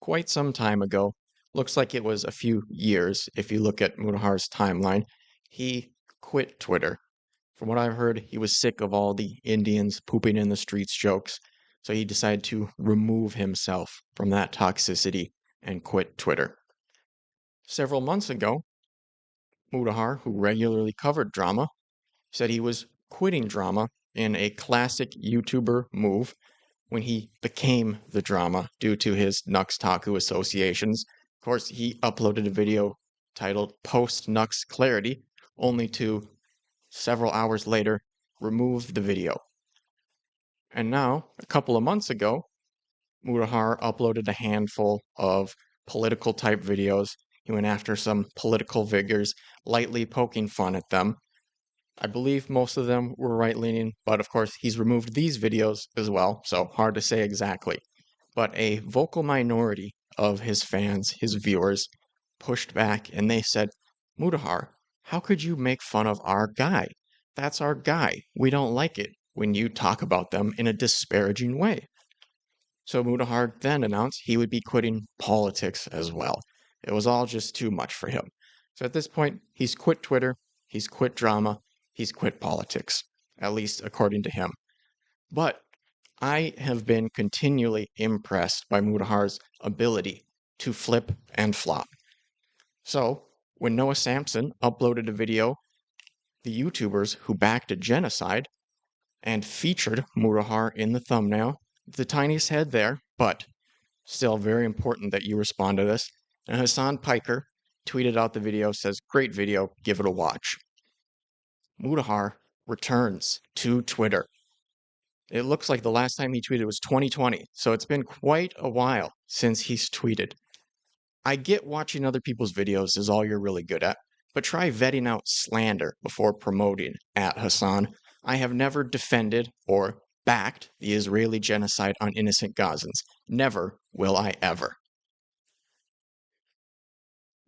quite some time ago. Looks like it was a few years if you look at Mutahar's timeline. He quit Twitter. From what I've heard, he was sick of all the Indians pooping in the streets jokes, so he decided to remove himself from that toxicity and quit Twitter. Several months ago, Mutahar, who regularly covered drama, said he was quitting drama in a classic YouTuber move when he became the drama due to his Nux Taku associations. Of course, he uploaded a video titled Post Nux Clarity, only to several hours later remove the video. And now, a couple of months ago, Mutahar uploaded a handful of political type videos. He went after some political figures, lightly poking fun at them. I believe most of them were right-leaning, but of course he's removed these videos as well, so hard to say exactly. But a vocal minority of his fans, his viewers, pushed back and they said, Mutahar, how could you make fun of our guy? That's our guy. We don't like it when you talk about them in a disparaging way. So Mutahar then announced he would be quitting politics as well. It was all just too much for him. So at this point, he's quit Twitter, he's quit drama, he's quit politics, at least according to him. But I have been continually impressed by Mutahar's ability to flip and flop. So, when Noah Samson uploaded a video, the YouTubers who backed a genocide and featured Mutahar in the thumbnail, the tiniest head there, but still very important that you respond to this. And Hasan Piker tweeted out the video, says, great video, give it a watch. Mutahar returns to Twitter. It looks like the last time he tweeted was 2020, so it's been quite a while since he's tweeted. I get watching other people's videos is all you're really good at, but try vetting out slander before promoting at Hasan. I have never defended or backed the Israeli genocide on innocent Gazans. Never will I ever.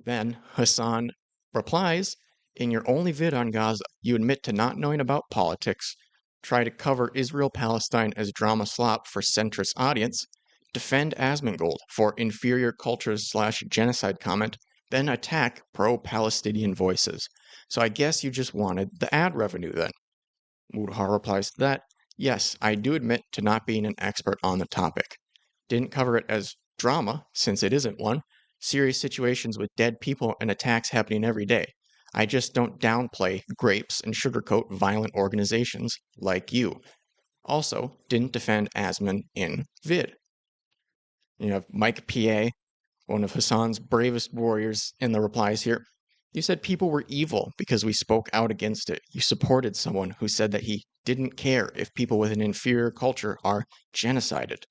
Then Hasan replies, in your only vid on Gaza, you admit to not knowing about politics, try to cover Israel-Palestine as drama slop for centrist audience, defend asmongold for inferior cultures/genocide comment, then attack pro-Palestinian voices. So I guess you just wanted the ad revenue then. Mutahar replies to that, yes, I do admit to not being an expert on the topic. Didn't cover it as drama, since it isn't one. Serious situations with dead people and attacks happening every day. I just don't downplay grapes and sugarcoat violent organizations like you. Also, didn't defend Asmon in vid. You have Mike PA, one of Hasan's bravest warriors, in the replies here. You said people were evil because we spoke out against it. You supported someone who said that he didn't care if people with an inferior culture are genocided.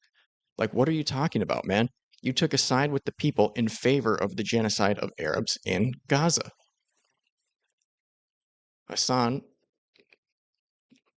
Like, what are you talking about, man? You took a side with the people in favor of the genocide of Arabs in Gaza. Hasan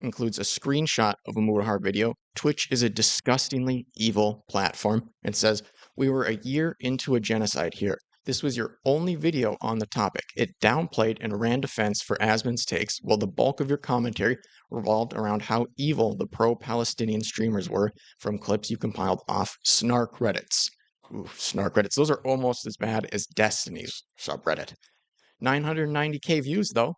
includes a screenshot of a Mutahar video. Twitch is a disgustingly evil platform, and says, we were a year into a genocide here. This was your only video on the topic. It downplayed and ran defense for Asmon's takes, while the bulk of your commentary revolved around how evil the pro-Palestinian streamers were from clips you compiled off snark Reddits. Ooh, snark Reddits. Those are almost as bad as Destiny's subreddit. 990k views, though.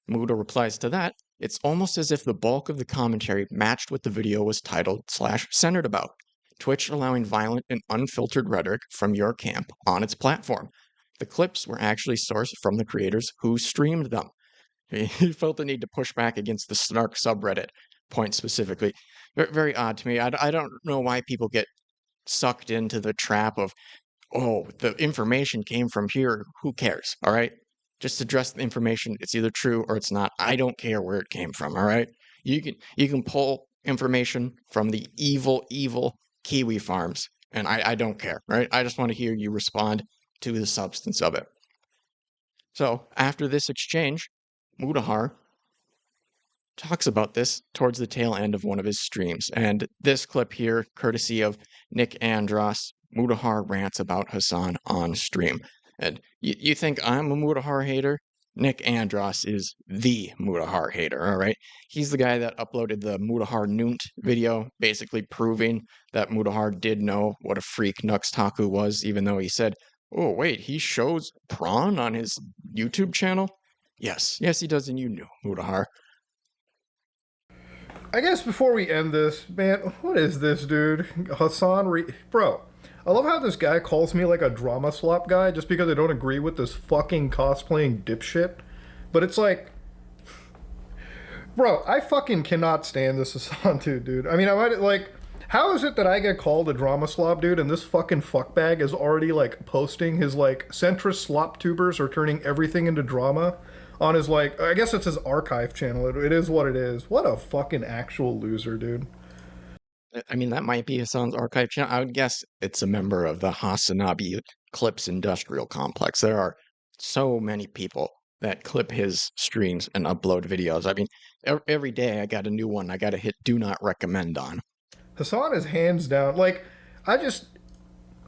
Muta replies to that, it's almost as if the bulk of the commentary matched what the video was titled/centered about. Twitch allowing violent and unfiltered rhetoric from your camp on its platform. The clips were actually sourced from the creators who streamed them. He felt the need to push back against the snark subreddit point specifically. Very odd to me. I don't know why people get sucked into the trap of, oh, the information came from here. Who cares? All right. Just address the information. It's either true or it's not. I don't care where it came from. All right. You can pull information from the evil kiwi farms, and I don't care. Right. I just want to hear you respond to the substance of it. So after this exchange, Mutahar talks about this towards the tail end of one of his streams. And this clip here, courtesy of Nick Andros, Mutahar rants about Hasan on stream. And you think I'm a Mutahar hater? Nick Andros is the Mutahar hater, all right? He's the guy that uploaded the Mutahar Nunt video, basically proving that Mutahar did know what a freak Nuxtaku was, even though he said, oh, wait, he shows prawn on his YouTube channel? Yes, he does, and you knew, Mutahar. I guess before we end this, man, what is this, dude? Hasan, bro, I love how this guy calls me like a drama slop guy just because I don't agree with this fucking cosplaying dipshit. But it's like, bro, I fucking cannot stand this Hasan dude. I mean, I might, like, how is it that I get called a drama slop dude and this fucking fuckbag is already, like, posting his, like, centrist slop tubers are turning everything into drama on his, like, I guess it's his archive channel. It is what it is. What a fucking actual loser, dude. I mean, that might be Hasan's archive channel. I would guess it's a member of the Hasanabi Clips Industrial Complex. There are so many people that clip his streams and upload videos. I mean, every day I got a new one I got to hit do not recommend on. Hasan is hands down. Like, I just...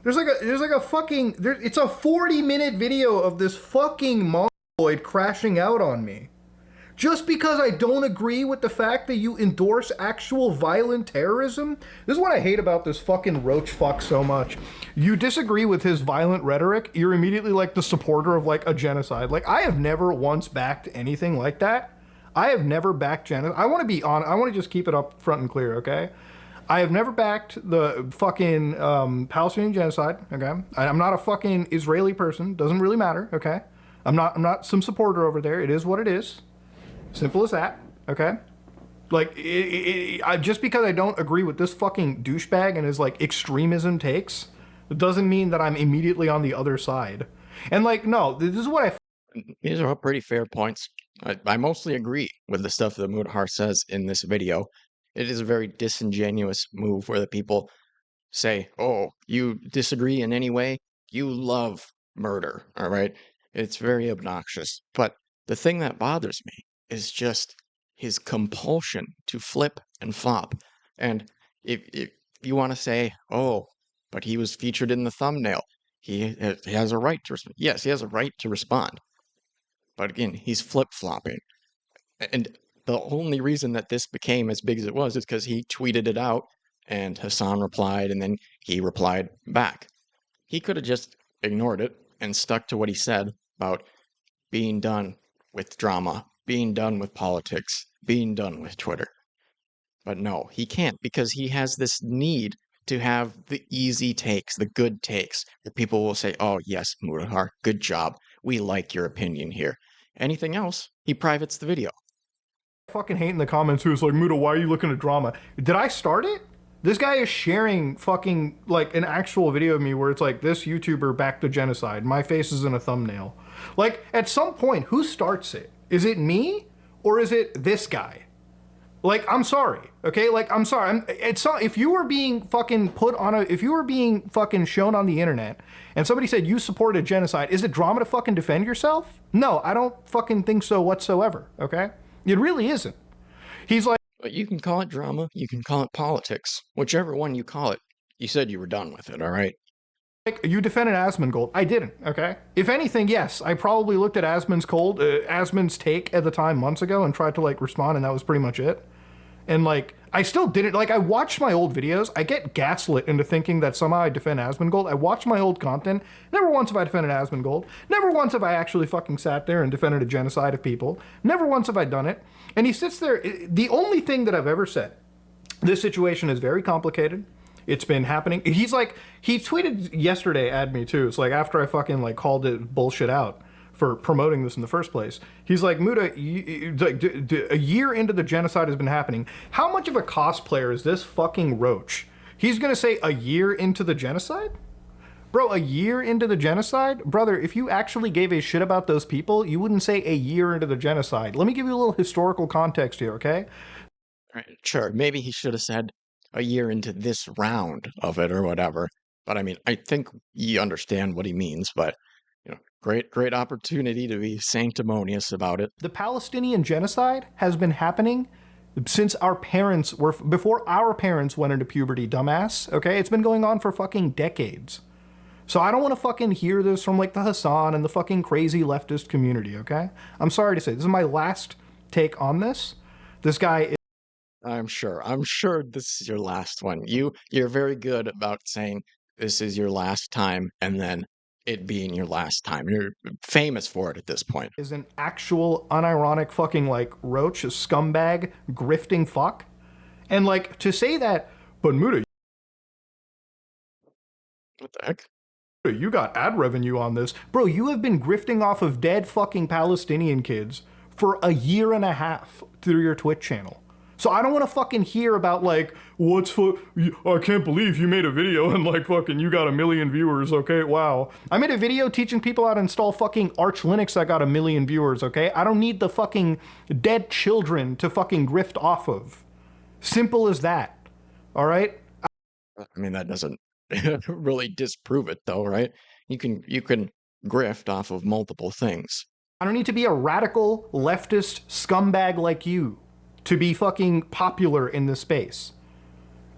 There's like a fucking... it's a 40-minute video of this fucking mongoloid crashing out on me. Just because I don't agree with the fact that you endorse actual violent terrorism? This is what I hate about this fucking roach fuck so much. You disagree with his violent rhetoric, you're immediately like the supporter of like a genocide. Like, I have never once backed anything like that. I have never backed genocide. I want to be on. I want to just keep it up front and clear, okay? I have never backed the fucking Palestinian genocide, okay? I'm not a fucking Israeli person. Doesn't really matter, okay? I'm not some supporter over there. It is what it is. Simple as that, okay? Like, just because I don't agree with this fucking douchebag and his, like, extremism takes, it doesn't mean that I'm immediately on the other side. And, like, no, this is what These are all pretty fair points. I mostly agree with the stuff that Mutahar says in this video. It is a very disingenuous move where the people say, oh, you disagree in any way? You love murder, all right? It's very obnoxious. But the thing that bothers me is just his compulsion to flip and flop. And if you want to say, oh, but he was featured in the thumbnail, he has a right to respond. Yes, he has a right to respond. But again, he's flip-flopping. And the only reason that this became as big as it was is because he tweeted it out and Hasan replied and then he replied back. He could have just ignored it and stuck to what he said about being done with drama, being done with politics, being done with Twitter. But no, he can't because he has this need to have the easy takes, the good takes, that people will say, oh, yes, Mutahar, good job. We like your opinion here. Anything else, he privates the video. fucking hate in the comments who's like, Muta, why are you looking at drama? Did I start it? This guy is sharing fucking, like, an actual video of me where it's like, this YouTuber backed the genocide. My face is in a thumbnail. Like, at some point, who starts it? Is it me? Or is it this guy? Like, I'm sorry, okay? Like, I'm sorry. If you were being fucking if you were being fucking shown on the internet and somebody said you supported genocide, is it drama to fucking defend yourself? No, I don't fucking think so whatsoever, okay? It really isn't. He's like, but you can call it drama, you can call it politics. Whichever one you call it, you said you were done with it, all right? You defended asmongold. I didn't, okay? If anything, yes, I probably looked at Asmon's take at the time months ago and tried to, like, respond, and that was pretty much it. And, like, I still didn't, like, I watched my old videos. I get gaslit into thinking that somehow I defend asmongold. I watched my old content. Never once have I defended asmongold. Never once have I actually fucking sat there and defended a genocide of people. Never once have I done it. And he sits there, the only thing that I've ever said, this situation is very complicated. It's been happening. He's like, he tweeted yesterday at me too. It's like after I fucking like called it bullshit out for promoting this in the first place. He's like, Muta, a year into the genocide has been happening. How much of a cosplayer is this fucking roach? He's gonna say a year into the genocide? Bro, a year into the genocide? Brother, if you actually gave a shit about those people, you wouldn't say a year into the genocide. Let me give you a little historical context here, okay? Right, sure, maybe he should have said a year into this round of it or whatever. But I mean, I think you understand what he means, but you know, great opportunity to be sanctimonious about it. The Palestinian genocide has been happening since our parents were, before our parents went into puberty, dumbass, okay? It's been going on for fucking decades. So I don't want to fucking hear this from like the Hasan and the fucking crazy leftist community, okay? I'm sorry to say, this is my last take on this. This guy is I'm sure. I'm sure this is your last one. You're very good about saying this is your last time and then it being your last time. You're famous for it at this point. an actual unironic fucking like roach, a scumbag, grifting fuck. And like to say that, but Muta, What the heck? you got ad revenue on this. Bro, you have been grifting off of dead fucking Palestinian kids for a year and a half through your Twitch channel. So I don't want to fucking hear about like, I can't believe you made a video and like fucking you got 1 million viewers, okay, wow. I made a video teaching people how to install fucking Arch Linux that got 1 million viewers, okay? I don't need the fucking dead children to fucking grift off of. Simple as that, all right? I mean, that doesn't really disprove it though, right? You can grift off of multiple things. I don't need to be a radical leftist scumbag like you to be fucking popular in this space.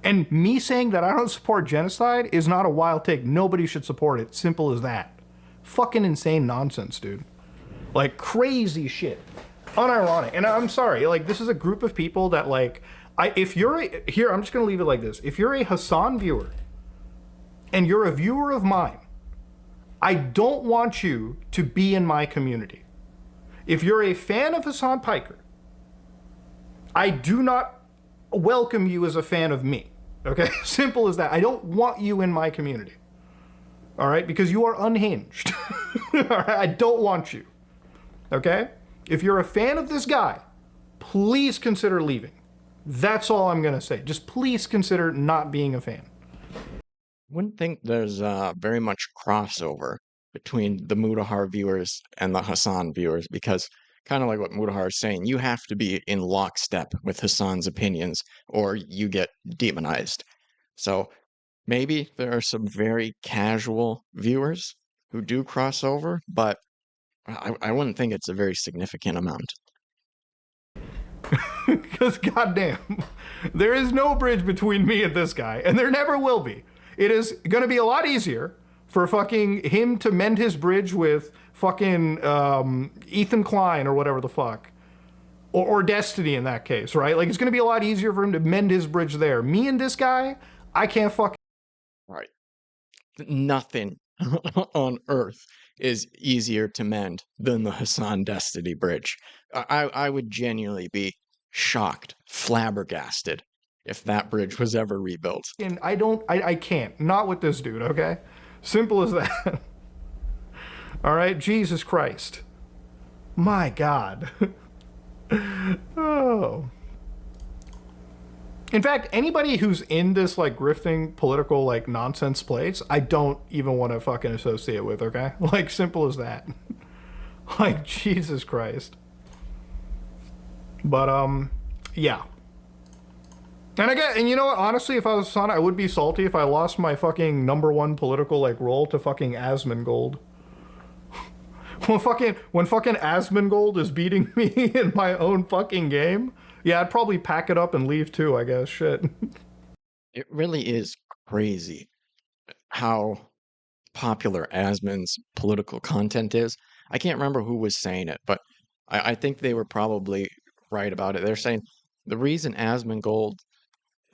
And me saying that I don't support genocide is not a wild take. Nobody should support it. Simple as that. Fucking insane nonsense, dude. Like crazy shit. Unironic. And I'm sorry, like this is a group of people that like, if you're here, I'm just gonna leave it like this. If you're a Hasan viewer and you're a viewer of mine, I don't want you to be in my community. If you're a fan of Hasan Piker, I do not welcome you as a fan of me. Okay? Simple as that. I don't want you in my community. All right? Because you are unhinged. All right? I don't want you. Okay? If you're a fan of this guy, please consider leaving. That's all I'm going to say. Just please consider not being a fan. Wouldn't think there's very much crossover between the Mutahar viewers and the Hasan viewers because kind of like what Mutahar is saying, you have to be in lockstep with Hasan's opinions or you get demonized. So maybe there are some very casual viewers who do cross over, but I wouldn't think it's a very significant amount. Because goddamn, there is no bridge between me and this guy, and there never will be. It is going to be a lot easier for fucking him to mend his bridge with fucking Ethan Klein or whatever the fuck. Or Destiny in that case, right? Like, it's going to be a lot easier for him to mend his bridge there. Me and this guy, I can't fucking... Right. Nothing on earth is easier to mend than the Hasan Destiny bridge. I would genuinely be shocked, flabbergasted, if that bridge was ever rebuilt. And I can't. Not with this dude, okay? Simple as that. All right? Jesus Christ. My God. Oh. In fact, anybody who's in this, like, grifting political, like, nonsense place, I don't even want to fucking associate with, okay? Like, simple as that. Like, Jesus Christ. But, yeah. And you know what? Honestly, if I was Hasan, I would be salty if I lost my fucking #1 political, like, role to fucking asmongold. When fucking asmongold is beating me in my own fucking game, yeah, I'd probably pack it up and leave too, I guess. Shit. It really is crazy how popular Asmon's political content is. I can't remember who was saying it, but I think they were probably right about it. They're saying the reason Asmongold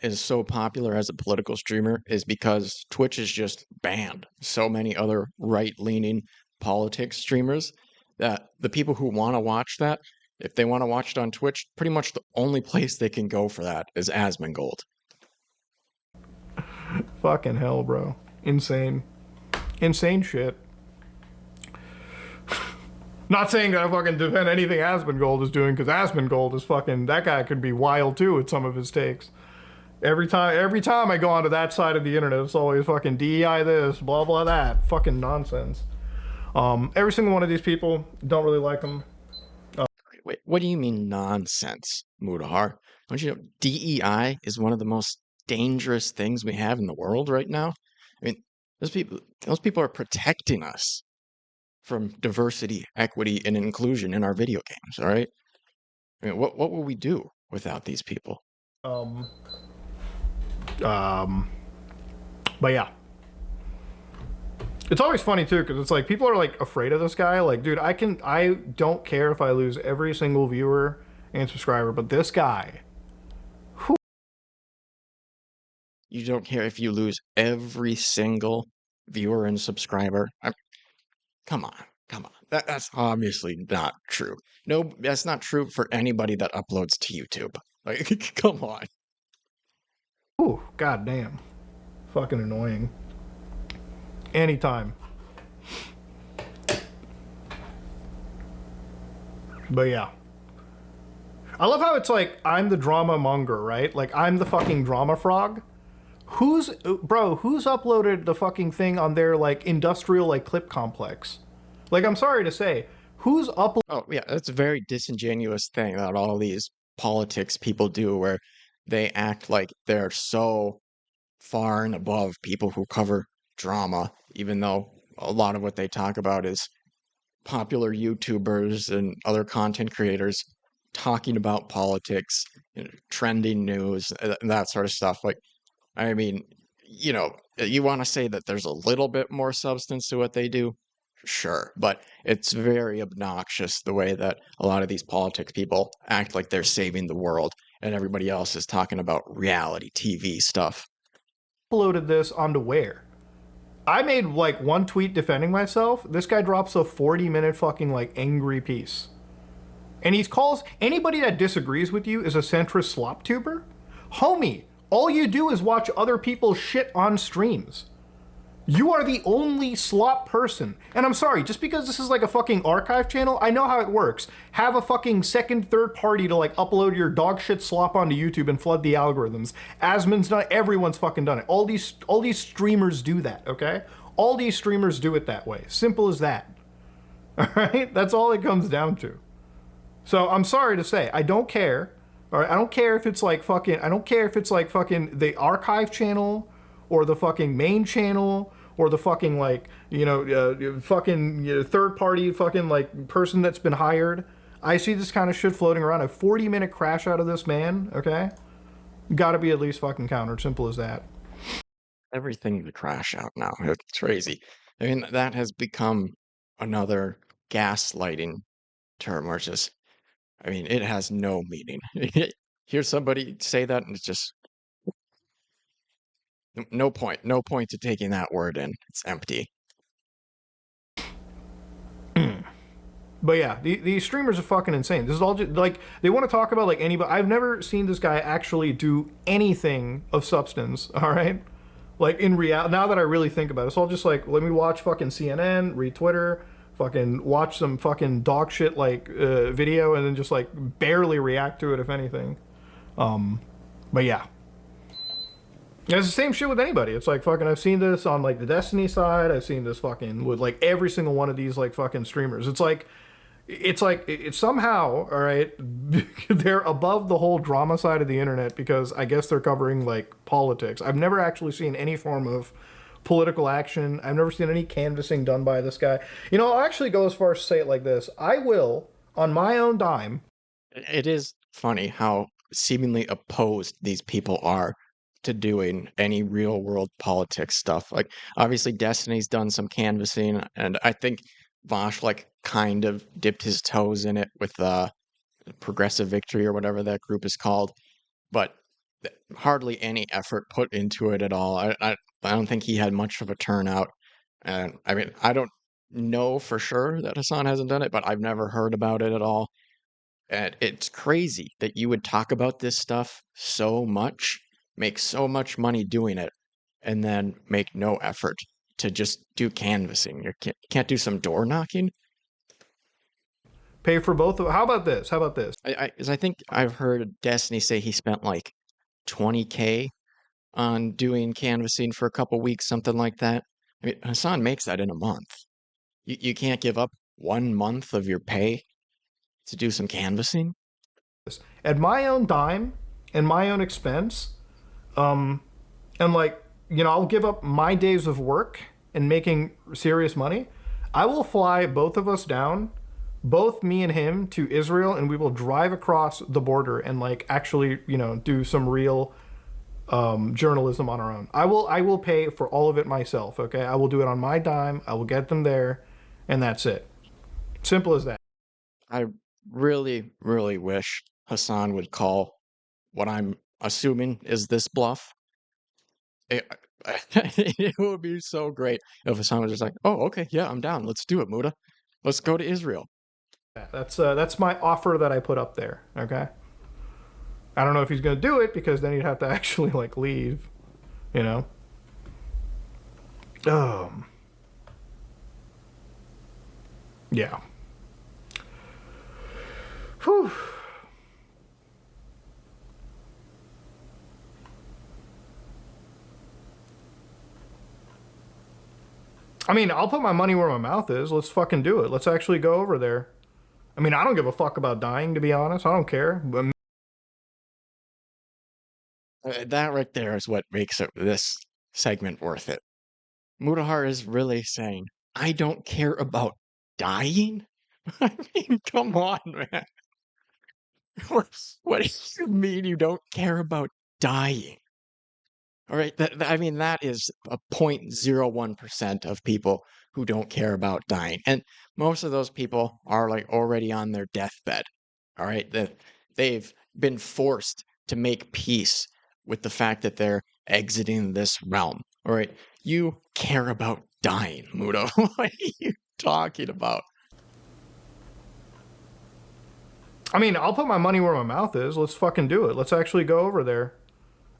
is so popular as a political streamer is because Twitch has just banned so many other right-leaning politics streamers that the people who want to watch that, if they want to watch it on Twitch, pretty much the only place they can go for that is asmongold. Fucking hell, bro. Insane. Insane shit. Not saying that I fucking defend anything asmongold is doing, because asmongold is fucking, that guy could be wild too with some of his takes. Every time I go onto that side of the internet, it's always fucking DEI this, blah blah that. Fucking nonsense. Every single one of these people, don't really like them. Wait, what do you mean nonsense, Mutahar? Don't you know DEI is one of the most dangerous things we have in the world right now? I mean, those people are protecting us from diversity, equity, and inclusion in our video games, all right? I mean, what would we do without these people? But yeah. It's always funny too, because it's like people are like afraid of this guy. Like, dude, I don't care if I lose every single viewer and subscriber, but this guy, You don't care if you lose every single viewer and subscriber. Come on, come on. That's obviously not true. No, that's not true for anybody that uploads to YouTube. Like, come on. whew, goddamn, fucking annoying. Anytime. But yeah. I love how it's like, I'm the drama monger, right? Like, I'm the fucking drama frog. Who's uploaded the fucking thing on their, like, industrial, like, clip complex? Like, I'm sorry to say, who's uploaded? Oh, yeah, that's a very disingenuous thing that all these politics people do where they act like they're so far and above people who cover drama, even though a lot of what they talk about is popular YouTubers and other content creators talking about politics, trending news, and that sort of stuff. Like, I mean, you want to say that there's a little bit more substance to what they do? Sure, but it's very obnoxious the way that a lot of these politics people act like they're saving the world and everybody else is talking about reality TV stuff. This onto where? I made like one tweet defending myself. This guy drops a 40-minute fucking like angry piece. And he calls anybody that disagrees with you is a centrist slop tuber? Homie, all you do is watch other people shit on streams. You are the only slop person. And I'm sorry, just because this is like a fucking archive channel, I know how it works. Have a fucking second, third party to like upload your dog shit slop onto YouTube and flood the algorithms. Asmon's done it, everyone's fucking done it. All these streamers do that, okay? All these streamers do it that way. Simple as that. All right? That's all it comes down to. So I'm sorry to say, I don't care. All right? I don't care if it's like fucking the archive channel or the fucking main channel, or the fucking like, third party fucking like person that's been hired. I see this kind of shit floating around. A 40-minute crash out of this man, okay? Gotta be at least fucking countered. Simple as that. Everything to crash out now. It's crazy. I mean, that has become another gaslighting term where it's just, I mean, it has no meaning. Hear somebody say that and it's just, no point to taking that word in. It's empty. But yeah, these streamers are fucking insane. This is all just like, they want to talk about like anybody. I've never seen this guy actually do anything of substance, all right? Like in reality, now that I really think about it, it's all just like, let me watch fucking CNN, read Twitter, fucking watch some fucking dog shit like video, and then just like barely react to it, if anything. But yeah. It's the same shit with anybody. It's like fucking, I've seen this on like the Destiny side. I've seen this fucking with like every single one of these like fucking streamers. It's somehow, all right, they're above the whole drama side of the internet because I guess they're covering like politics. I've never actually seen any form of political action. I've never seen any canvassing done by this guy. I'll actually go as far as to say it like this. I will, on my own dime. It is funny how seemingly opposed these people are to doing any real world politics stuff. Like, obviously Destiny's done some canvassing, and I think Vosh like kind of dipped his toes in it with Progressive Victory or whatever that group is called, but hardly any effort put into it at all. I don't think he had much of a turnout, and I mean, I don't know for sure that Hasan hasn't done it, but I've never heard about it at all. And it's crazy that you would talk about this stuff so much, make so much money doing it, and then make no effort to just do canvassing. You can't do some door knocking. Pay for both of. How about this? I think I've heard Destiny say he spent like 20K on doing canvassing for a couple weeks, something like that. I mean, Hasan makes that in a month. You can't give up 1 month of your pay to do some canvassing? At my own dime and my own expense, and like, I'll give up my days of work and making serious money. I will fly both of us down, both me and him, to Israel, and we will drive across the border and like actually, do some real journalism on our own. I will pay for all of it myself. Okay, I will do it on my dime. I will get them there, and that's it. Simple as that. I really, really wish Hassan would call what I'm assuming is this bluff. It, it would be so great if Hassan was just like, "Oh, okay, yeah, I'm down. Let's do it, Muda. Let's go to Israel." That's my offer that I put up there. Okay. I don't know if he's gonna do it because then he'd have to actually like leave. You know. Um. Yeah. Whew. I mean, I'll put my money where my mouth is. Let's fucking do it. Let's actually go over there. I mean, I don't give a fuck about dying, to be honest. I don't care. But That right there is what makes this segment worth it. Mutahar is really saying, "I don't care about dying." I mean, come on, man. What do you mean you don't care about dying? All right, I mean that is a 0.01% of people who don't care about dying, and most of those people are like already on their deathbed. All right, they've been forced to make peace with the fact that they're exiting this realm. All right, you care about dying, Mudo. What are you talking about? I mean, I'll put my money where my mouth is. Let's fucking do it. Let's actually go over there.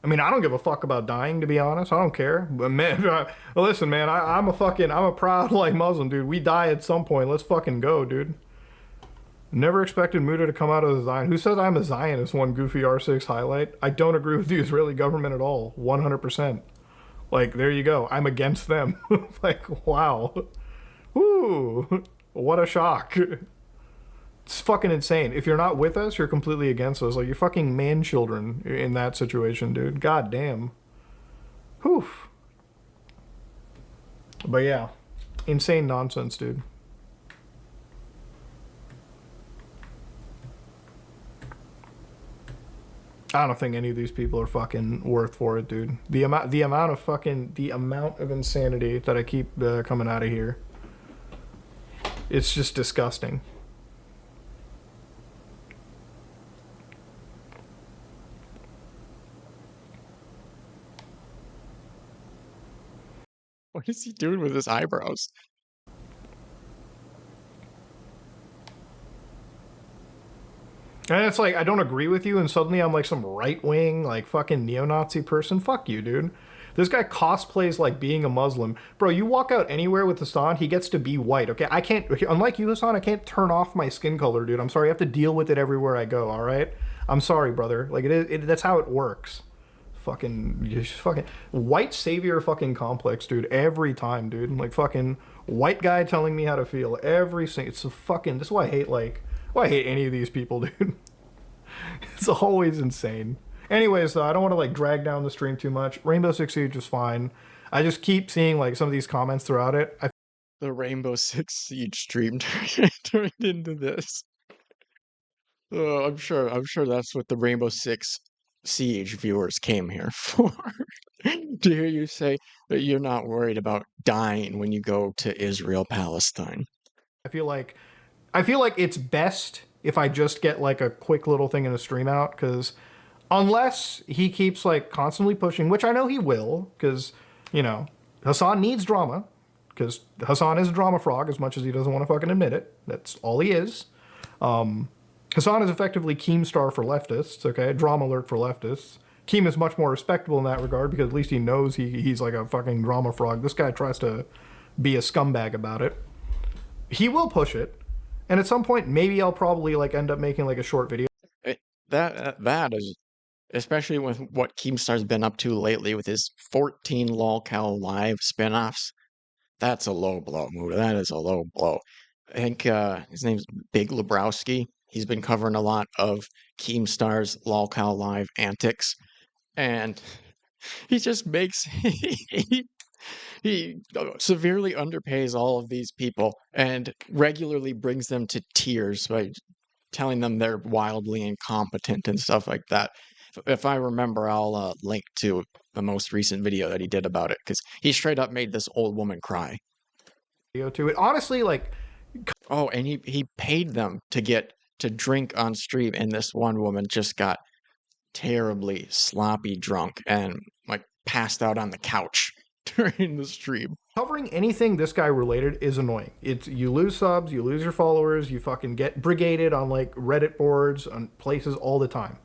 I mean, I don't give a fuck about dying, to be honest. I don't care. But man, listen, man, I'm a proud like Muslim, dude. We die at some point. Let's fucking go, dude. Never expected Muda to come out as a Zion. Who says I'm a Zionist? One goofy R6 highlight. I don't agree with the Israeli government at all. 100%. Like, there you go. I'm against them. Like, wow. Ooh, what a shock. It's fucking insane. If you're not with us, you're completely against us. Like, you're fucking man children in that situation, dude. God damn. Whew. But yeah, insane nonsense, dude. I don't think any of these people are fucking worth for it, dude. The amount of insanity that I keep coming out of here. It's just disgusting. What is he doing with his eyebrows? And it's like, I don't agree with you, and suddenly I'm like some right wing, like fucking neo Nazi person. Fuck you, dude. This guy cosplays like being a Muslim. Bro, you walk out anywhere with Hassan, he gets to be white, okay? I can't, unlike you, Hassan, I can't turn off my skin color, dude. I'm sorry, I have to deal with it everywhere I go, alright? I'm sorry, brother. Like, that's how it works. Fucking white savior fucking complex, dude. Every time, dude. Like, fucking white guy telling me how to feel. It's a fucking, this is why I hate, like, why I hate any of these people, dude. It's always insane. Anyways, though, I don't want to like drag down the stream too much. Rainbow Six Siege is fine. I just keep seeing like some of these comments throughout it. The Rainbow Six Siege stream turned into this. I'm sure that's what the Rainbow Six Siege viewers came here for. To hear you say that you're not worried about dying when you go to Israel, Palestine. I feel like I feel like it's best if I just get like a quick little thing in a stream out, because unless he keeps like constantly pushing, which I know he will, because you know Hasan needs drama, because Hasan is a drama frog as much as he doesn't want to fucking admit it. That's all he is. Hasan is effectively Keemstar for leftists, okay? Drama alert for leftists. Keem is much more respectable in that regard because at least he knows he's like a fucking drama frog. This guy tries to be a scumbag about it. He will push it, and at some point maybe I'll probably like end up making like a short video. That is, especially with what Keemstar's been up to lately with his 14 lolcow live spinoffs. That's a low blow, Muda. That is a low blow. I think his name's Big Lebrowski. He's been covering a lot of Keemstar's lolcow live antics, and he just makes he severely underpays all of these people and regularly brings them to tears by telling them they're wildly incompetent and stuff like that. If I remember, I'll link to the most recent video that he did about it because he straight up made this old woman cry. Video to it. Honestly, like, Oh, and he paid them to get to drink on stream, and this one woman just got terribly sloppy drunk and like passed out on the couch during the stream. covering anything this guy related is annoying. It's you lose subs, you lose your followers, you fucking get brigaded on like Reddit boards, on places all the time.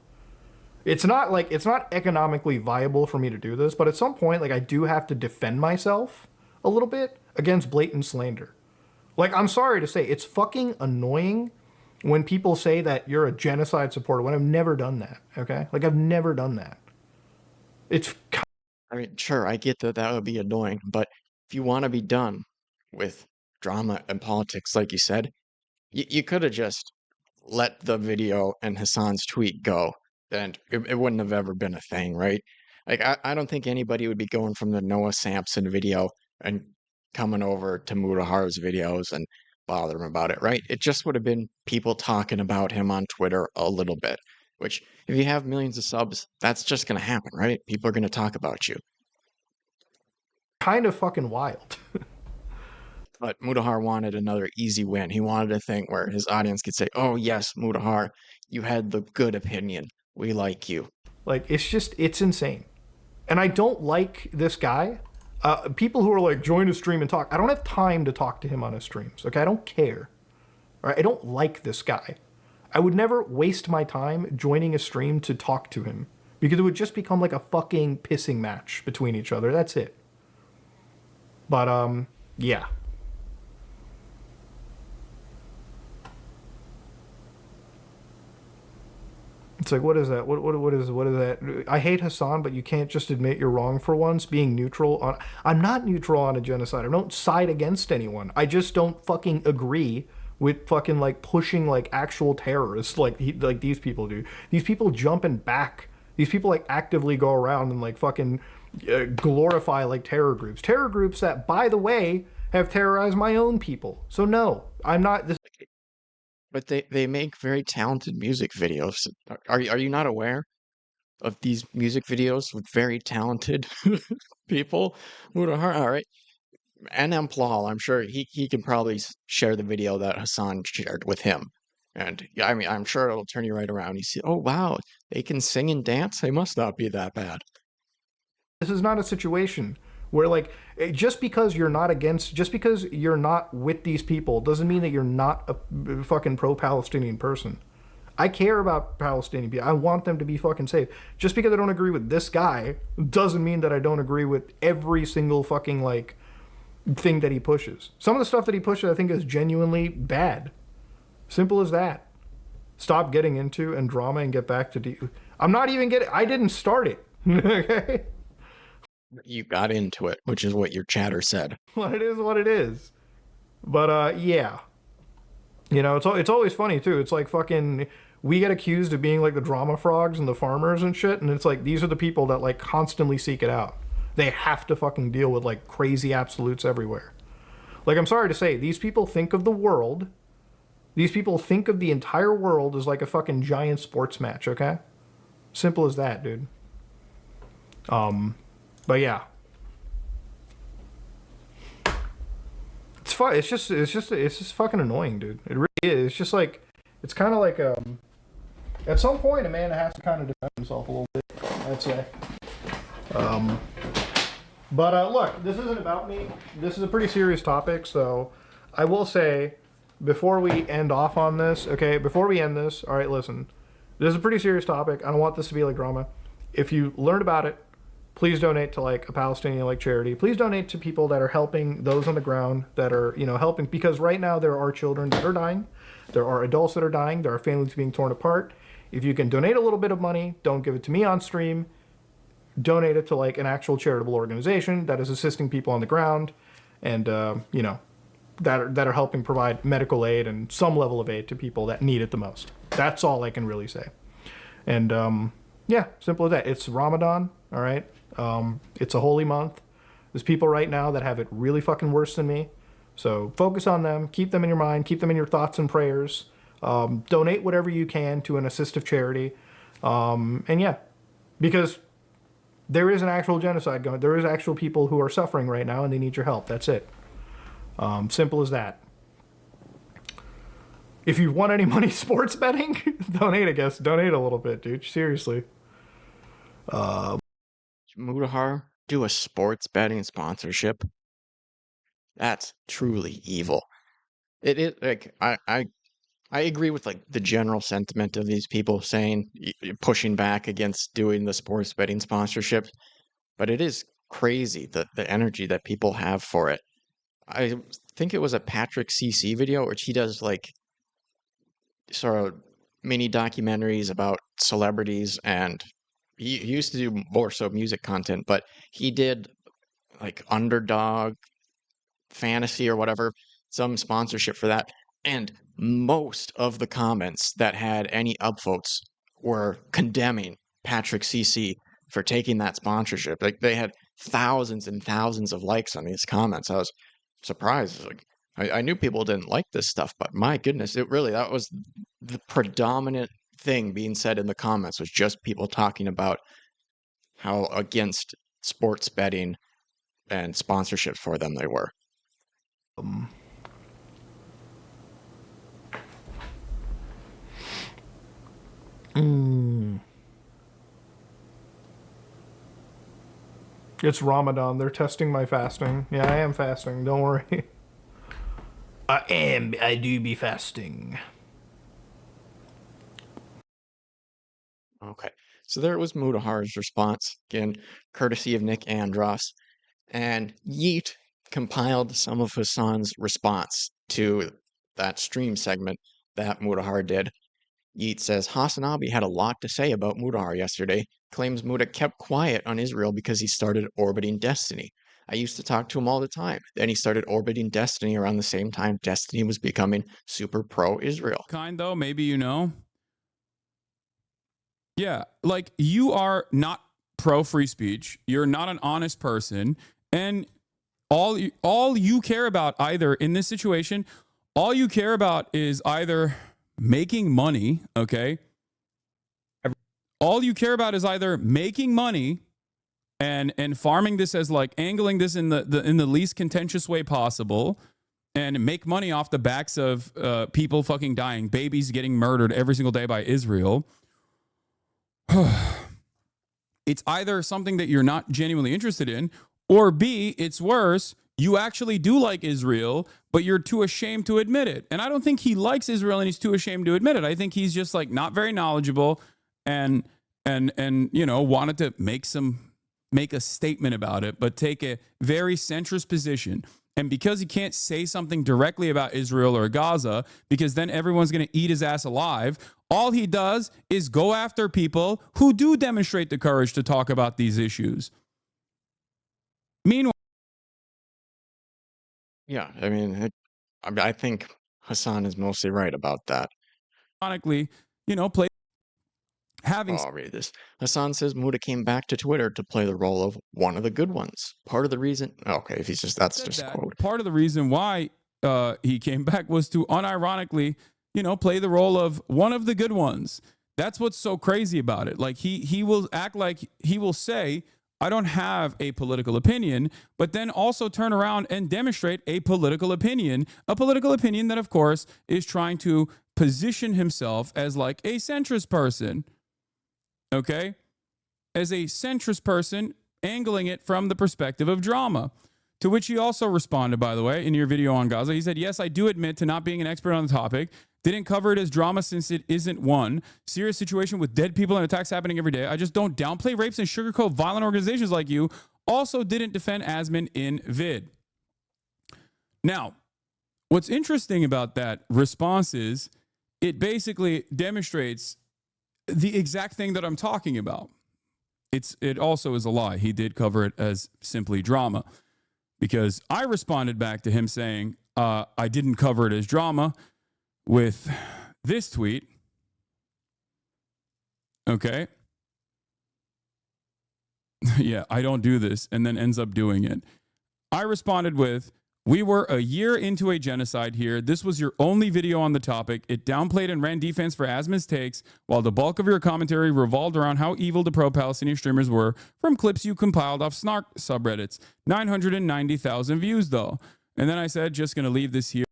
It's not economically viable for me to do this, but at some point, like I do have to defend myself a little bit against blatant slander. Like, I'm sorry to say, it's fucking annoying when people say that you're a genocide supporter when I've never done that, okay? Like, I've never done that. It's I mean, sure, I get that that would be annoying, but if you want to be done with drama and politics, like you said, you could have just let the video and Hassan's tweet go, and it wouldn't have ever been a thing, right? Like, I don't think anybody would be going from the Noah Sampson video and coming over to Mutahar's videos and bother him about it, right? It just would have been people talking about him on Twitter a little bit, which if you have millions of subs, that's just going to happen, right? People are going to talk about you. kind of fucking wild. But Mutahar wanted another easy win. He wanted a thing where his audience could say, "Oh yes, Mutahar, you had the good opinion. We like you." Like, it's insane. And I don't like this guy. People who are like, join a stream and talk. I don't have time to talk to him on his streams. Okay, I don't care. All right, I don't like this guy. I would never waste my time joining a stream to talk to him because it would just become like a fucking pissing match between each other. That's it. But yeah. It's like, what is that? What is that? I hate Hasan, but you can't just admit you're wrong for once. Being neutral on, I'm not neutral on a genocide. I don't side against anyone. I just don't fucking agree with fucking like pushing like actual terrorists like these people do. These people jump and back. These people like actively go around and like fucking glorify like terror groups that, by the way, have terrorized my own people. So no, I'm not this. But they make very talented music videos. Are you not aware of these music videos with very talented people? Mutahar, all right. And Plal, I'm sure he can probably share the video that Hasan shared with him. And yeah, I mean, I'm sure it'll turn you right around. You see, oh wow, they can sing and dance. They must not be that bad. This is not a situation where like just because you're not with these people doesn't mean that you're not a fucking pro-Palestinian person. I care about Palestinian people. I want them to be fucking safe. Just because I don't agree with this guy doesn't mean that I don't agree with every single fucking like thing that he pushes. Some of the stuff that he pushes I think is genuinely bad. Simple as that. Stop getting into and drama and get back to I didn't start it. Okay? You got into it, which is what your chatter said. Well, it is what it is. But yeah. You know, it's always funny too. It's like fucking we get accused of being like the drama frogs and the farmers and shit, and it's like these are the people that like constantly seek it out. They have to fucking deal with like crazy absolutes everywhere. Like, I'm sorry to say, these people think of the world. These people think of the entire world as like a fucking giant sports match, okay? Simple as that, dude. But yeah. It's fun. It's just fucking annoying, dude. It really is. It's just like, it's kind of like, at some point a man has to kind of defend himself a little bit, I'd say. But look, this isn't about me. This is a pretty serious topic, so I will say, before we end off on this, okay, before we end this, all right, listen, this is a pretty serious topic. I don't want this to be like drama. If you learned about it, please donate to like a Palestinian like charity. Please donate to people that are helping those on the ground that are, you know, helping, because right now there are children that are dying. There are adults that are dying. There are families being torn apart. If you can donate a little bit of money, don't give it to me on stream. Donate it to like an actual charitable organization that is assisting people on the ground and, you know, that are helping provide medical aid and some level of aid to people that need it the most. That's all I can really say. And yeah, simple as that. It's Ramadan, all right? It's a holy month. There's people right now that have it really fucking worse than me. So focus on them. Keep them in your mind. Keep them in your thoughts and prayers. Donate whatever you can to an assistive charity. And yeah, Because there is an actual genocide going. There is actual people who are suffering right now, and they need your help. That's it. Simple as that. If you want any money sports betting, donate, I guess. Donate a little bit, dude. Seriously. Mutahar do a sports betting sponsorship. That's truly evil. It is like I agree with like the general sentiment of these people saying pushing back against doing the sports betting sponsorship, but it is crazy the energy that people have for it. I think it was a Patrick CC video, which he does like sort of mini documentaries about celebrities, and he used to do more so music content, but he did like Underdog Fantasy or whatever, some sponsorship for that. And most of the comments that had any upvotes were condemning Patrick CC for taking that sponsorship. Like they had thousands and thousands of likes on these comments. I was surprised. Like I knew people didn't like this stuff, but my goodness, it really that was the predominant thing being said in the comments was just people talking about how against sports betting and sponsorships for them they were. It's Ramadan. They're testing my fasting. Yeah, I am fasting. Don't worry. I do be fasting. Okay. So there was Mutahar's response, again, courtesy of Nick Andros. And Yeet compiled some of Hasan's response to that stream segment that Mutahar did. Yeet says hasanabi had a lot to say about Mutahar yesterday, claims Muta kept quiet on Israel because he started orbiting Destiny. I used to talk to him all the time. Then he started orbiting Destiny around the same time Destiny was becoming super pro-Israel. Kind though, maybe you know. Yeah, like you are not pro free speech. You're not an honest person, and all you care about either in this situation, all you care about is either making money, okay? All you care about is either making money and farming this as like angling this in the least contentious way possible and make money off the backs of people fucking dying, babies getting murdered every single day by Israel. It's either something that you're not genuinely interested in, or B, it's worse, you actually do like Israel, but you're too ashamed to admit it. And I don't think he likes Israel and he's too ashamed to admit it. I think he's just like not very knowledgeable and you know, wanted to make a statement about it, but take a very centrist position. And because he can't say something directly about Israel or Gaza, because then everyone's going to eat his ass alive, all he does is go after people who do demonstrate the courage to talk about these issues. Meanwhile, Yeah, I mean, I think Hasan is mostly right about that. ironically, you know, having I'll read this. Hasan says Muta came back to Twitter to play the role of one of the good ones. Part of the reason, okay, if he's just that's just a quote. Part of the reason why he came back was to unironically, you know, play the role of one of the good ones. That's what's so crazy about it. Like he will act like he will say, I don't have a political opinion, but then also turn around and demonstrate a political opinion that, of course, is trying to position himself as like a centrist person. Okay? As a centrist person, angling it from the perspective of drama. To which he also responded, by the way, in your video on Gaza. He said, yes, I do admit to not being an expert on the topic. Didn't cover it as drama since it isn't one. Serious situation with dead people and attacks happening every day. I just don't downplay rapes and sugarcoat violent organizations like you. Also didn't defend Asmon in vid. Now, what's interesting about that response is it basically demonstrates the exact thing that I'm talking about. It also is a lie. He did cover it as simply drama, because I responded back to him saying I didn't cover it as drama with this tweet. Okay. Yeah, I don't do this, and then ends up doing it. I responded with, We were a year into a genocide here. This was your only video on the topic. It downplayed and ran defense for Asmon's takes, while the bulk of your commentary revolved around how evil the pro-Palestinian streamers were from clips you compiled off snark subreddits. 990,000 views, though. And then I said, just going to leave this here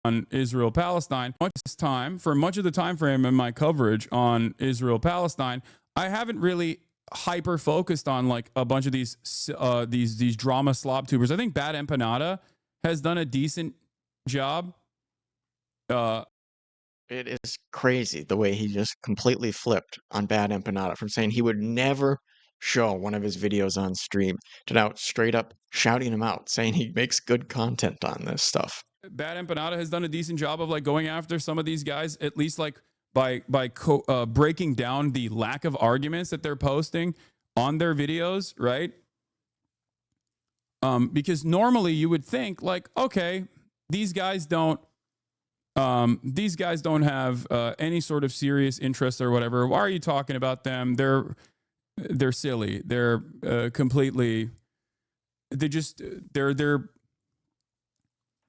on Israel-Palestine. For much of the time frame in my coverage on Israel-Palestine, I haven't really hyper focused on like a bunch of these drama slop tubers. I think Bad Empanada has done a decent job. It is crazy the way he just completely flipped on Bad Empanada from saying he would never show one of his videos on stream to now straight up shouting him out, saying he makes good content on this stuff. Bad Empanada has done a decent job of like going after some of these guys, at least like by breaking down the lack of arguments that they're posting on their videos, right? Because normally you would think like, okay, these guys don't have any sort of serious interest or whatever. Why are you talking about them? They're silly. They're completely.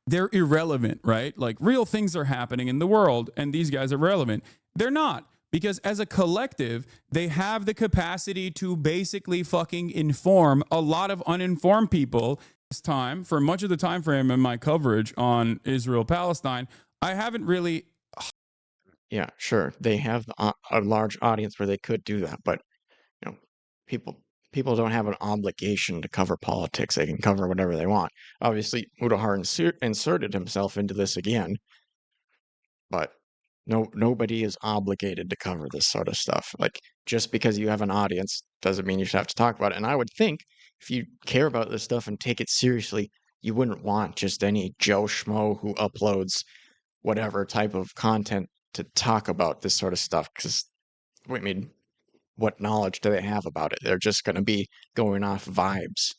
They're irrelevant, right? Like real things are happening in the world and these guys are relevant. They're not, because as a collective, they have the capacity to basically fucking inform a lot of uninformed people. This time, for much of the time frame in my coverage on Israel-Palestine, I haven't really. Yeah, sure. They have a large audience where they could do that, but you know, people don't have an obligation to cover politics. They can cover whatever they want. Obviously, Mutahar inserted himself into this again, but nobody is obligated to cover this sort of stuff. Like, just because you have an audience doesn't mean you should have to talk about it. And I would think if you care about this stuff and take it seriously, you wouldn't want just any Joe Schmo who uploads whatever type of content to talk about this sort of stuff. Because, I mean, what knowledge do they have about it? They're just going to be going off vibes.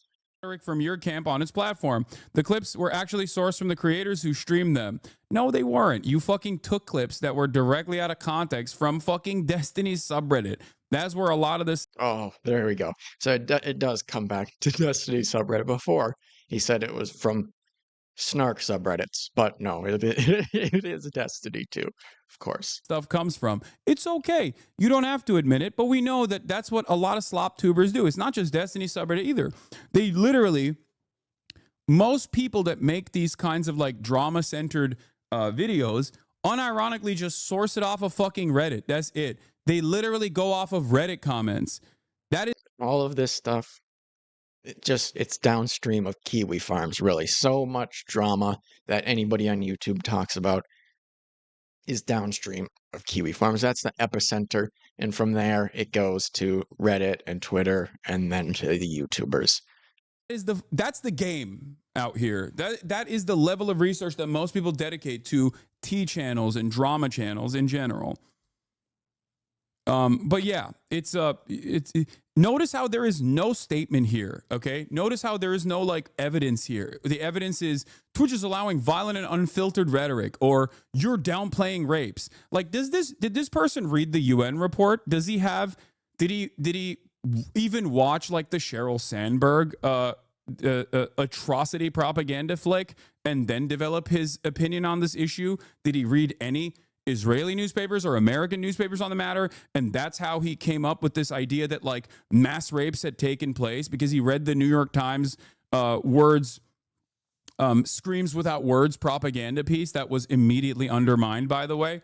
From your camp on its platform. The clips were actually sourced from the creators who streamed them. No, they weren't. You fucking took clips that were directly out of context from fucking Destiny's subreddit. That's where a lot of this. Oh, there we go. So it does come back to Destiny's subreddit. Before he said it was from snark subreddits, but no, it is Destiny too, of course. Stuff comes from. It's okay. You don't have to admit it, but we know that that's what a lot of slop tubers do. It's not just Destiny subreddit either. They literally, most people that make these kinds of like drama centered videos unironically just source it off of fucking Reddit. That's it. They literally go off of Reddit comments. That is all of this stuff. It's downstream of Kiwi farms, really. So much drama that anybody on YouTube talks about is downstream of Kiwi farms. That's the epicenter. And from there, it goes to Reddit and Twitter and then to the YouTubers. That's the game out here. That is the level of research that most people dedicate to T channels and drama channels in general. But yeah, notice how there is no statement here, okay? Notice how there is no like evidence here. The evidence is Twitch is allowing violent and unfiltered rhetoric, or you're downplaying rapes. Like, did this person read the UN report? Did he even watch like the Sheryl Sandberg atrocity propaganda flick and then develop his opinion on this issue? Did he read any Israeli newspapers or American newspapers on the matter? And that's how he came up with this idea that like mass rapes had taken place, because he read the New York Times screams without words propaganda piece that was immediately undermined, by the way.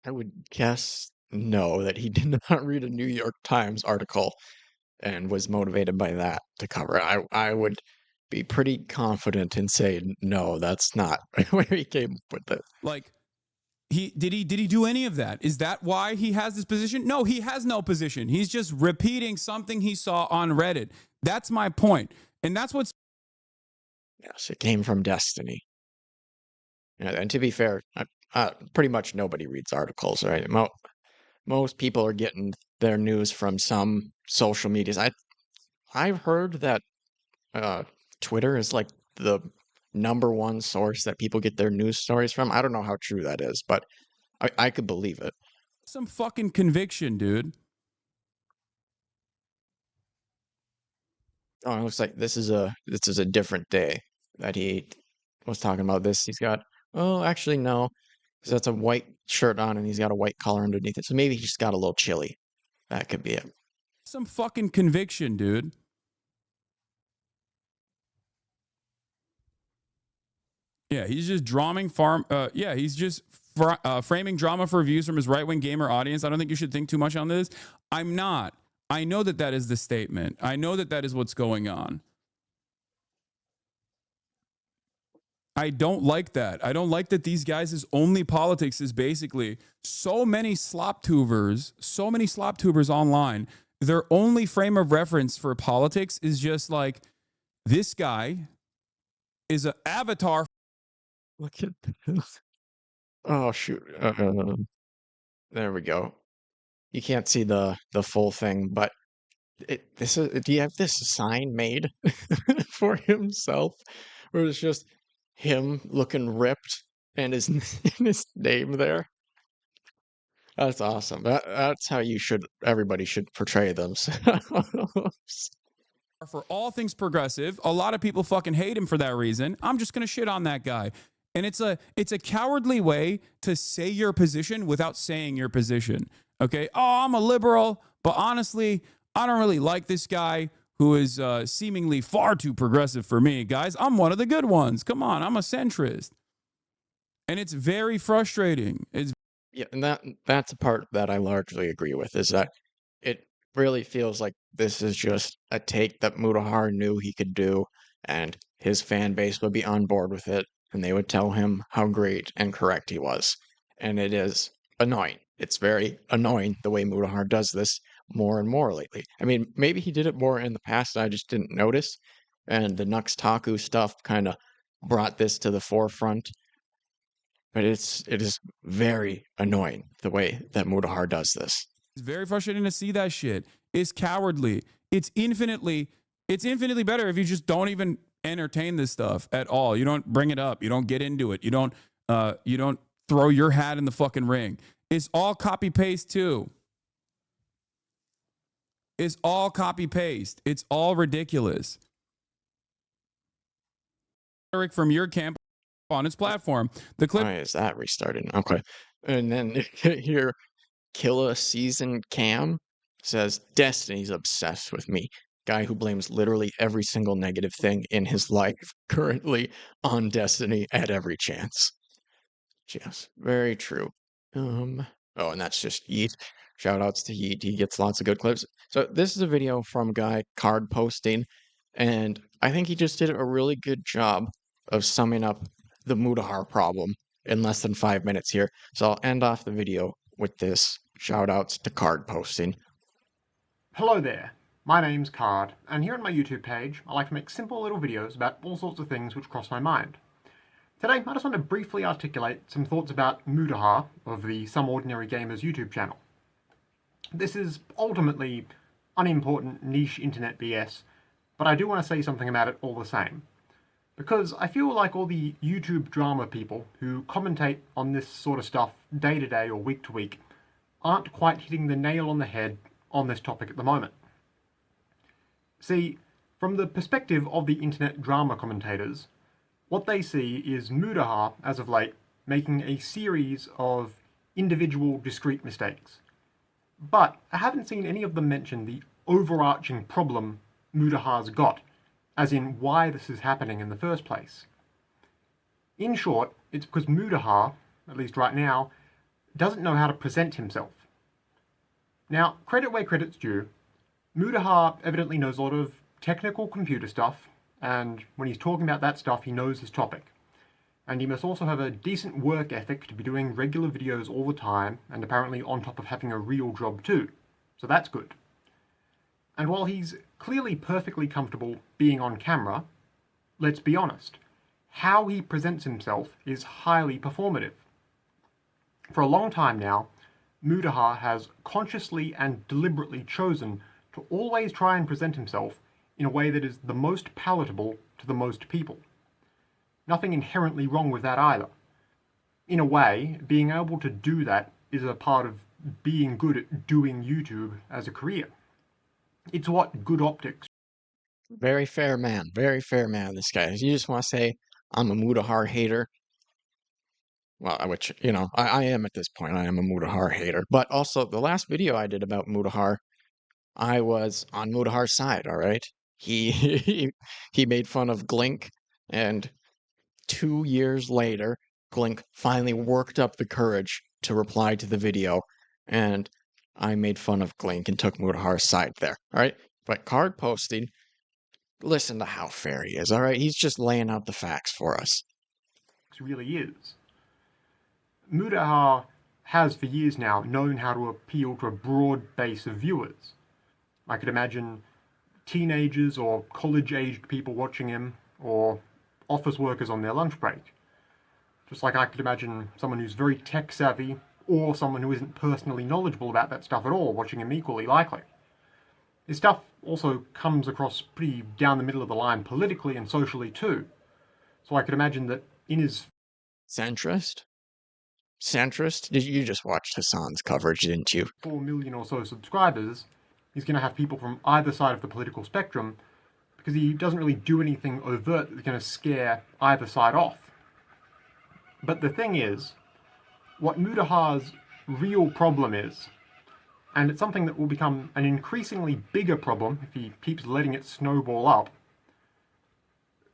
I would guess no, that he did not read a New York Times article and was motivated by that to cover it. I would be pretty confident in saying no, that's not where he came up with it. Like, did he do any of that? Is that why he has this position? No, he has no position. He's just repeating something he saw on Reddit. That's my point. And that's what's. Yes, it came from Destiny. And to be fair, pretty much nobody reads articles, right? Most people are getting their news from some social medias. I've heard that Twitter is like the #1 source that people get their news stories from. I don't know how true that is, but I could believe it. Some fucking conviction, dude. Oh, it looks like this is a different day that he was talking about this. He's got, oh, actually no, 'cause that's a white shirt on and he's got a white collar underneath it. So maybe he just got a little chilly. That could be it. Some fucking conviction, dude. Yeah, he's just he's just framing drama for views from his right-wing gamer audience. I don't think you should think too much on this. I'm not. I know that that is the statement. I know that that is what's going on. I don't like that. I don't like that these guys' only politics is basically so many slop tubers online. Their only frame of reference for politics is just like, this guy is an avatar. Look at this. Oh shoot. There we go. You can't see the full thing, but do you have this sign made for himself where it's just him looking ripped and his and his name there? That's awesome. That's how everybody should portray themselves. For all things progressive. A lot of people fucking hate him for that reason. I'm just gonna shit on that guy. And it's a cowardly way to say your position without saying your position. Okay. Oh, I'm a liberal, but honestly, I don't really like this guy who is seemingly far too progressive for me. Guys, I'm one of the good ones. Come on, I'm a centrist. And it's very frustrating. Yeah, and that's a part that I largely agree with, is that it really feels like this is just a take that Mutahar knew he could do, and his fan base would be on board with it, and they would tell him how great and correct he was. And it is annoying. It's very annoying the way Mutahar does this more and more lately. I mean, maybe he did it more in the past, and I just didn't notice, and the Nux Taku stuff kind of brought this to the forefront. But it is very annoying the way that Mutahar does this. It's very frustrating to see that shit. It's cowardly. It's infinitely better if you just don't even entertain this stuff at all. You don't bring it up. You don't get into it. You don't throw your hat in the fucking ring. It's all copy paste too. It's all copy paste. It's all ridiculous. Eric, from your camp on its platform. The clip. Why is that restarting? Okay. And then here, Killa Season Cam says, Destiny's obsessed with me. Guy who blames literally every single negative thing in his life currently on Destiny at every chance. Yes, very true. Oh, and that's just Yeet. Shout outs to Yeet. He gets lots of good clips. So this is a video from a guy, Card Posting, and I think he just did a really good job of summing up the Mutahar problem in less than 5 minutes here. So I'll end off the video with this. Shout outs to Card Posting. Hello there, my name's Card, and here on my YouTube page I like to make simple little videos about all sorts of things which cross my mind. Today I just want to briefly articulate some thoughts about Mutahar of the Some Ordinary Gamers YouTube channel. This is ultimately unimportant niche internet BS, but I do want to say something about it all the same. Because I feel like all the YouTube drama people who commentate on this sort of stuff day to day or week to week aren't quite hitting the nail on the head on this topic at the moment. See, from the perspective of the internet drama commentators, what they see is Mutahar, as of late, making a series of individual discrete mistakes. But I haven't seen any of them mention the overarching problem Mutahar's got, as in why this is happening in the first place. In short, it's because Mutahar, at least right now, doesn't know how to present himself. Now, credit where credit's due, Mutahar evidently knows a lot of technical computer stuff, and when he's talking about that stuff, he knows his topic. And he must also have a decent work ethic to be doing regular videos all the time, and apparently on top of having a real job too. So that's good. And while he's clearly perfectly comfortable being on camera, let's be honest, how he presents himself is highly performative. For a long time now, Mutahar has consciously and deliberately chosen to always try and present himself in a way that is the most palatable to the most people. Nothing inherently wrong with that either. In a way, being able to do that is a part of being good at doing YouTube as a career. It's what good optics. Very fair man. Very fair man, this guy. You just want to say, I'm a Mutahar hater. Well, which, I am at this point. I am a Mutahar hater. But also, the last video I did about Mutahar, I was on Mutahar's side, all right? He he made fun of Glink, and 2 years later, Glink finally worked up the courage to reply to the video, and I made fun of Glink and took Mutahar's side there, all right? But card posting, listen to how fair he is, all right? He's just laying out the facts for us. Really is. Mutahar has for years now known how to appeal to a broad base of viewers. I could imagine teenagers or college-aged people watching him, or office workers on their lunch break. Just like I could imagine someone who's very tech-savvy, or someone who isn't personally knowledgeable about that stuff at all watching him equally likely. His stuff also comes across pretty down the middle of the line politically and socially too. So I could imagine that in his... Centrist? Centrist? Did you just watch Hasan's coverage, didn't you? 4 million or so subscribers, he's going to have people from either side of the political spectrum, because he doesn't really do anything overt that's going to scare either side off. But the thing is, what Mutahar's real problem is, and it's something that will become an increasingly bigger problem if he keeps letting it snowball up,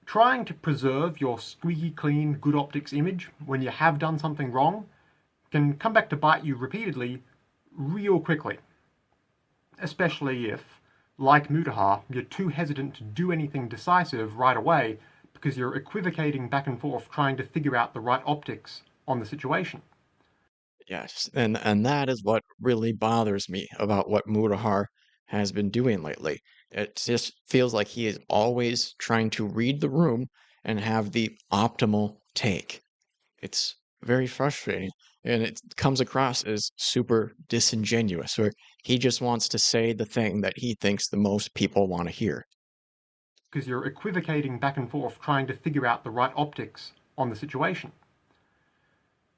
trying to preserve your squeaky clean, good optics image when you have done something wrong can come back to bite you repeatedly real quickly. Especially if, like Mutahar, you're too hesitant to do anything decisive right away because you're equivocating back and forth trying to figure out the right optics on the situation. Yes, and that is what really bothers me about what Mutahar has been doing lately. It just feels like he is always trying to read the room and have the optimal take. It's very frustrating, and it comes across as super disingenuous, where he just wants to say the thing that he thinks the most people want to hear. Because you're equivocating back and forth trying to figure out the right optics on the situation.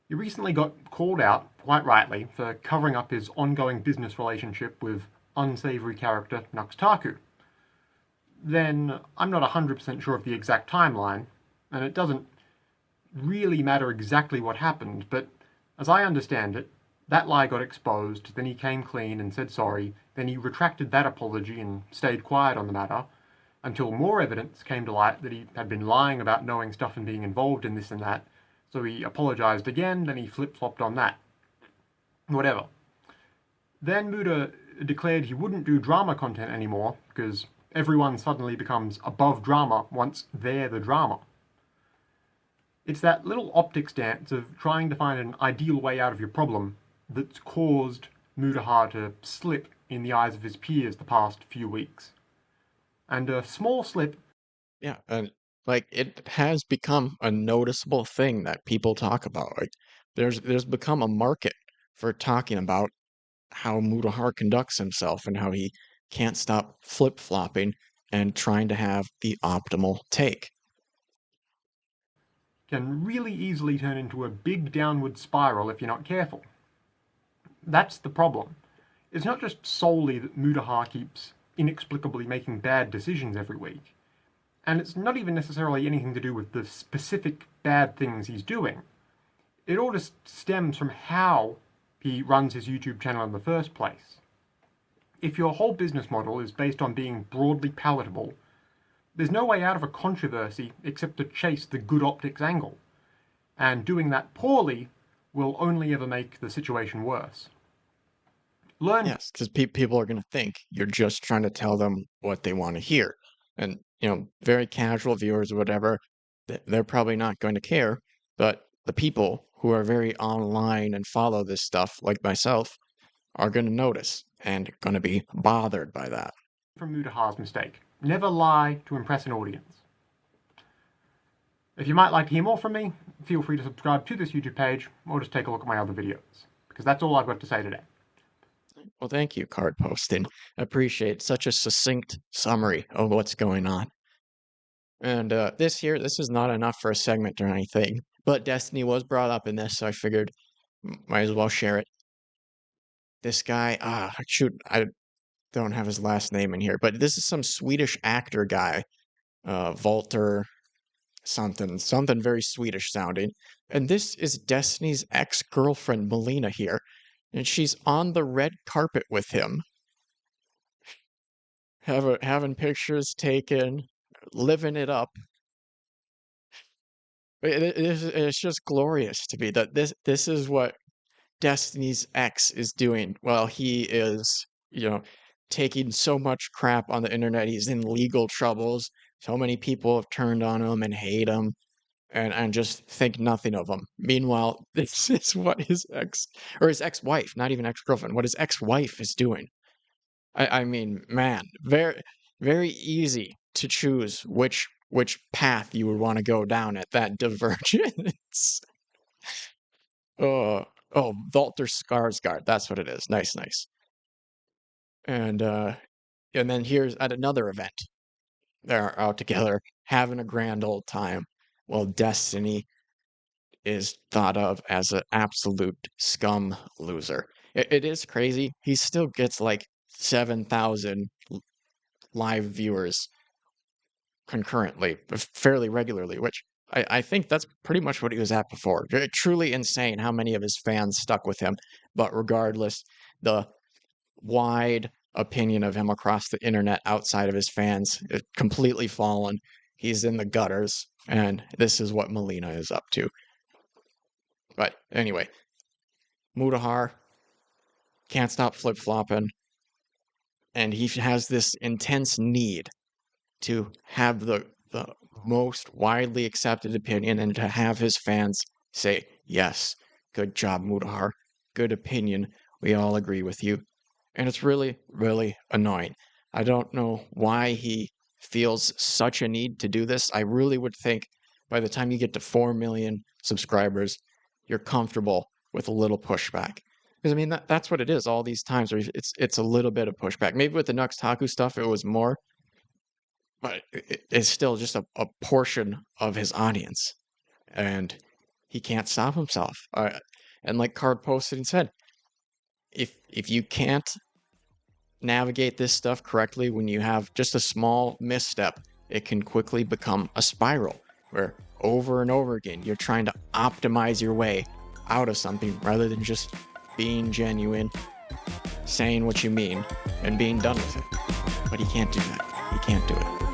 He recently got called out, quite rightly, for covering up his ongoing business relationship with unsavory character Nuxtaku. Then, I'm not 100% sure of the exact timeline, and it doesn't really matter exactly what happened, but as I understand it, that lie got exposed, then he came clean and said sorry, then he retracted that apology and stayed quiet on the matter, until more evidence came to light that he had been lying about knowing stuff and being involved in this and that, so he apologized again, then he flip-flopped on that. Whatever. Then Muta declared he wouldn't do drama content anymore, because everyone suddenly becomes above drama once they're the drama. It's that little optics dance of trying to find an ideal way out of your problem that's caused Mutahar to slip in the eyes of his peers the past few weeks. And a small slip... Yeah, and it has become a noticeable thing that people talk about. Like there's become a market for talking about how Mutahar conducts himself and how he can't stop flip-flopping and trying to have the optimal take. Can really easily turn into a big downward spiral if you're not careful. That's the problem. It's not just solely that Mutahar keeps inexplicably making bad decisions every week, and it's not even necessarily anything to do with the specific bad things he's doing. It all just stems from how he runs his YouTube channel in the first place. If your whole business model is based on being broadly palatable, there's no way out of a controversy except to chase the good optics angle, and doing that poorly will only ever make the situation worse. Yes, because people are going to think you're just trying to tell them what they want to hear. And, very casual viewers or whatever, they're probably not going to care. But the people who are very online and follow this stuff, like myself, are going to notice and going to be bothered by that. From Mutahar's mistake. Never lie to impress an audience. If you might like to hear more from me, feel free to subscribe to this YouTube page, or just take a look at my other videos, because that's all I've got to say today. Well, thank you, Card Posting. Appreciate such a succinct summary of what's going on. And this is not enough for a segment or anything, but Destiny was brought up in this, so I figured might as well share it. This guy, shoot, don't have his last name in here, but this is some Swedish actor guy, Walter something very Swedish sounding. And this is Destiny's ex-girlfriend Melina here, and she's on the red carpet with him, having pictures taken, living it up. It's just glorious to me that this is what Destiny's ex is doing while he is, taking so much crap on the internet. He's in legal troubles. So many people have turned on him and hate him and just think nothing of him. Meanwhile, this is what his ex-wife, not even ex-girlfriend, what his ex-wife is doing. I mean, man, very, very easy to choose which path you would want to go down at that divergence. Oh, Walter Skarsgård, that's what it is. Nice. And then here's at another event. They're out together, having a grand old time. Well, Destiny is thought of as an absolute scum loser. It is crazy. He still gets like 7,000 live viewers concurrently, fairly regularly, which I think that's pretty much what he was at before. Truly insane how many of his fans stuck with him. But regardless, the wide opinion of him across the internet outside of his fans is completely fallen. He's in the gutters, and this is what Melina is up to. But anyway, Mutahar can't stop flip-flopping, and he has this intense need to have the most widely accepted opinion and to have his fans say, yes, good job, Mutahar, good opinion, we all agree with you. And it's really, really annoying. I don't know why he feels such a need to do this. I really would think by the time you get to 4 million subscribers, you're comfortable with a little pushback. Because I mean, that's what it is all these times where it's a little bit of pushback. Maybe with the Nux Taku stuff, it was more, but it's still just a portion of his audience. And he can't stop himself. And like Card posted and said, if you can't navigate this stuff correctly when you have just a small misstep, it can quickly become a spiral where over and over again you're trying to optimize your way out of something rather than just being genuine, saying what you mean, and being done with it. But he can't do that. He can't do it.